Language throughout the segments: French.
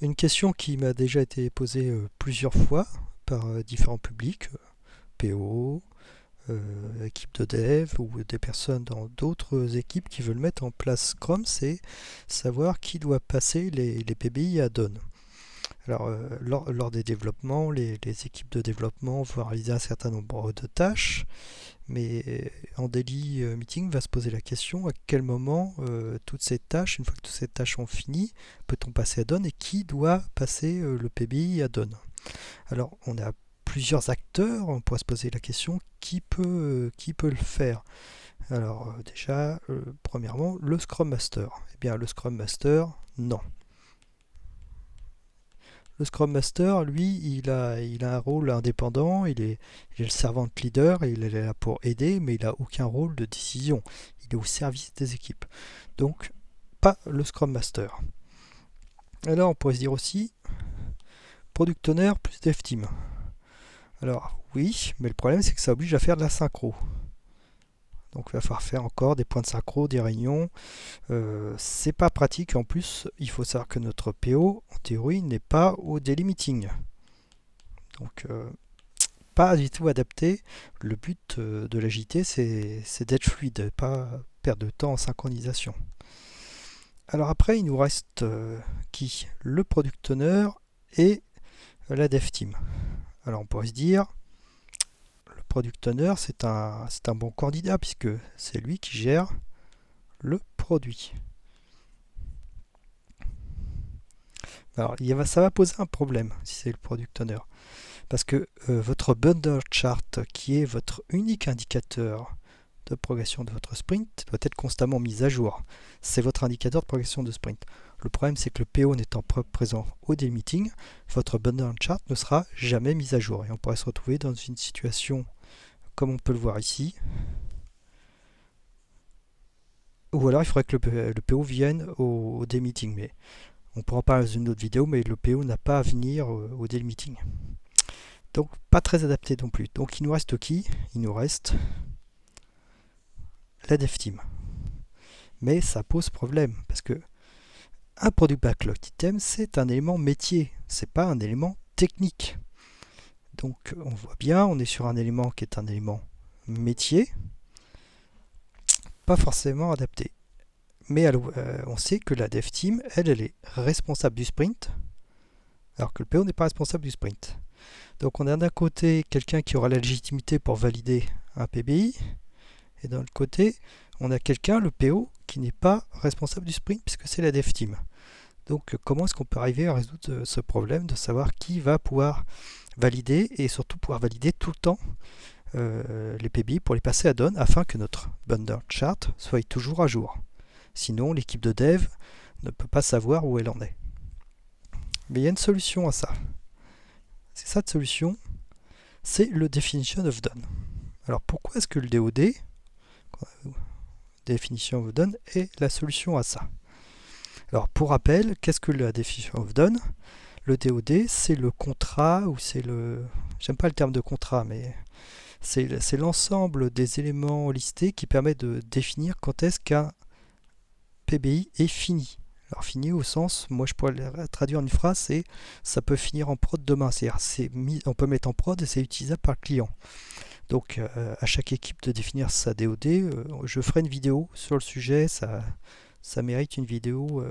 une question qui m'a déjà été posée plusieurs fois par différents publics, PO, équipe de dev ou des personnes dans d'autres équipes qui veulent mettre en place Scrum, c'est savoir qui doit passer les PBI à Done. Alors, lors des développements, les équipes de développement vont réaliser un certain nombre de tâches, mais en daily meeting va se poser la question à quel moment toutes ces tâches, une fois que toutes ces tâches sont finies, peut-on passer à Done et qui doit passer le PBI à Done. Alors, on a plusieurs acteurs, on pourrait se poser la question qui peut le faire. Alors, déjà, premièrement, le Scrum Master. Eh bien, le Scrum Master, non. Le Scrum Master, lui, il a un rôle indépendant, il est le servant leader et il est là pour aider, mais il n'a aucun rôle de décision. Il est au service des équipes. Donc, pas le Scrum Master. Alors, on pourrait se dire aussi Product Owner plus Dev Team. Alors, oui, mais le problème, c'est que ça oblige à faire de la synchro. Donc, il va falloir faire encore des points de synchro, des réunions. C'est pas pratique. En plus, il faut savoir que notre PO, en théorie, n'est pas au daily meeting. Donc, pas du tout adapté. Le but de l'agilité, c'est d'être fluide, pas perdre de temps en synchronisation. Alors après, il nous reste qui? Le Product Owner et la Dev Team. Alors on pourrait se dire, le Product Owner, c'est un bon candidat puisque c'est lui qui gère le produit. Alors ça va poser un problème si c'est le Product Owner. Parce que votre bundle chart, qui est votre unique indicateur de progression de votre sprint, doit être constamment mis à jour. C'est votre indicateur de progression de sprint. Le problème, c'est que le PO n'étant pas présent au daily meeting, votre bundle chart ne sera jamais mis à jour. Et on pourrait se retrouver dans une situation, comme on peut le voir ici, ou alors il faudrait que le PO vienne au daily meeting. Mais on pourra en parler dans une autre vidéo, mais le PO n'a pas à venir au daily meeting. Donc pas très adapté non plus. Donc il nous reste qui? Il nous reste la Dev Team. Mais ça pose problème parce que un product backlog item, c'est un élément métier, c'est pas un élément technique. Donc on voit bien, on est sur un élément qui est un élément métier, pas forcément adapté. Mais on sait que la Dev Team, elle est responsable du sprint, alors que le PO n'est pas responsable du sprint. Donc on a d'un côté quelqu'un qui aura la légitimité pour valider un PBI, et d'un autre côté, on a quelqu'un, le PO, qui n'est pas responsable du sprint puisque c'est la Dev Team. Donc comment est-ce qu'on peut arriver à résoudre ce problème de savoir qui va pouvoir valider et surtout pouvoir valider tout le temps les PBI pour les passer à Done afin que notre bundle chart soit toujours à jour. Sinon, l'équipe de dev ne peut pas savoir où elle en est. Mais il y a une solution à ça. C'est cette solution, c'est le Definition of Done. Alors pourquoi est-ce que le DOD, Definition of Done, est la solution à ça? Alors pour rappel, qu'est-ce que la Definition of Done? Le DOD, c'est le contrat, ou c'est le... J'aime pas le terme de contrat, mais c'est l'ensemble des éléments listés qui permet de définir quand est-ce qu'un PBI est fini. Alors fini au sens, moi je pourrais traduire en une phrase, c'est ça peut finir en prod demain. C'est-à-dire on peut mettre en prod et c'est utilisable par le client. Donc à chaque équipe de définir sa DOD, je ferai une vidéo sur le sujet, ça mérite une vidéo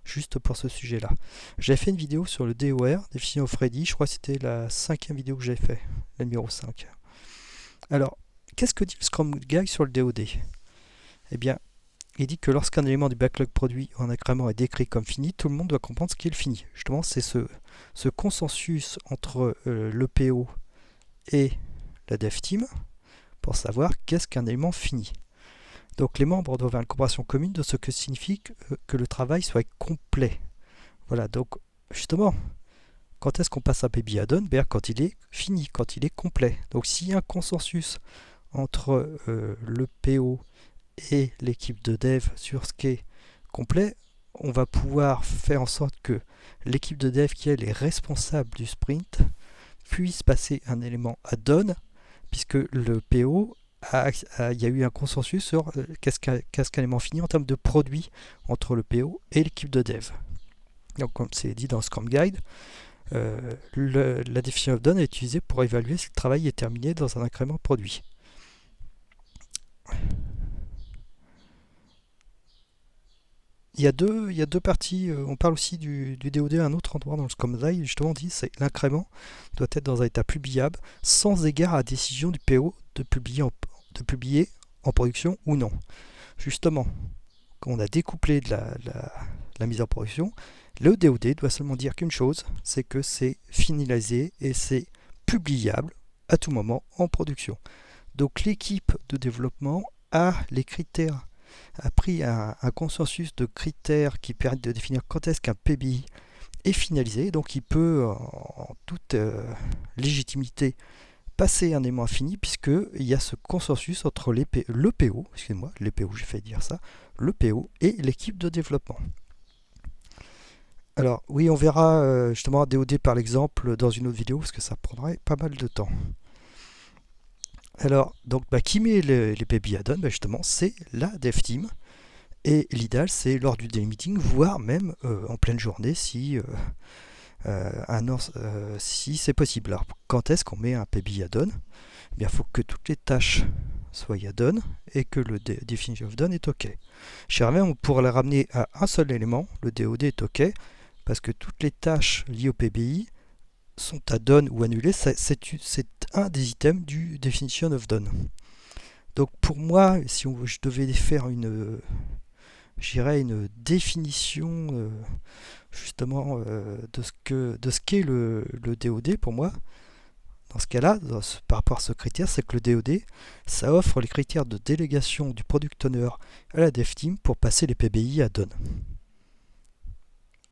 juste pour ce sujet-là. J'avais fait une vidéo sur le DOR, Definition of Ready, je crois que c'était la 5e vidéo que j'ai fait, la numéro 5. Alors, qu'est-ce que dit le Scrum Guide sur le DOD? Eh bien, il dit que lorsqu'un élément du backlog produit en incrément est décrit comme fini, tout le monde doit comprendre ce qu'est le fini. Justement, c'est ce consensus entre le PO et la Dev Team pour savoir qu'est-ce qu'un élément fini. Donc les membres doivent avoir une compréhension commune de ce que signifie que le travail soit complet. Voilà, donc justement, quand est-ce qu'on passe un PBI à Done? Ben, quand il est fini, quand il est complet. Donc s'il y a un consensus entre le PO et l'équipe de dev sur ce qui est complet, on va pouvoir faire en sorte que l'équipe de dev qui elle est responsable du sprint puisse passer un élément à Done, puisque le PO il y a eu un consensus sur qu'est-ce qu'un élément fini en termes de produit entre le PO et l'équipe de dev. Donc comme c'est dit dans Scrum Guide, la definition of done est utilisée pour évaluer si le travail est terminé dans un incrément produit. Il y a deux parties. On parle aussi du DOD à un autre endroit dans le Scrum Guide. Justement, on dit que l'incrément doit être dans un état publiable sans égard à la décision du PO de publier en production ou non. Justement, quand on a découplé de la mise en production, le DOD doit seulement dire qu'une chose, c'est que c'est finalisé et c'est publiable à tout moment en production. Donc l'équipe de développement a les critères, a pris un consensus de critères qui permettent de définir quand est-ce qu'un PBI est finalisé. Donc il peut en toute légitimité passer un aimant infini puisqu'il y a ce consensus entre le PO, excusez-moi, les PO, j'ai failli dire ça, le PO et l'équipe de développement. Alors oui, on verra justement DOD par l'exemple dans une autre vidéo parce que ça prendrait pas mal de temps. Alors, donc, qui met les baby add-on, justement, c'est la dev team. Et l'idéal, c'est lors du daily meeting, voire même en pleine journée si, si c'est possible. Alors, quand est-ce qu'on met un baby add-on? Eh bien, il faut que toutes les tâches soient add-on et que le definition of done est OK. Chez même, on pourrait la ramener à un seul élément, le DOD est OK, parce que toutes les tâches liées au PBI sont add-on ou annulées, c'est un des items du definition of done. Donc pour moi, si je devais faire une définition justement de ce qu'est le DOD, pour moi, dans ce cas-là, par rapport à ce critère, c'est que le DOD, ça offre les critères de délégation du product owner à la dev team pour passer les PBI add-on.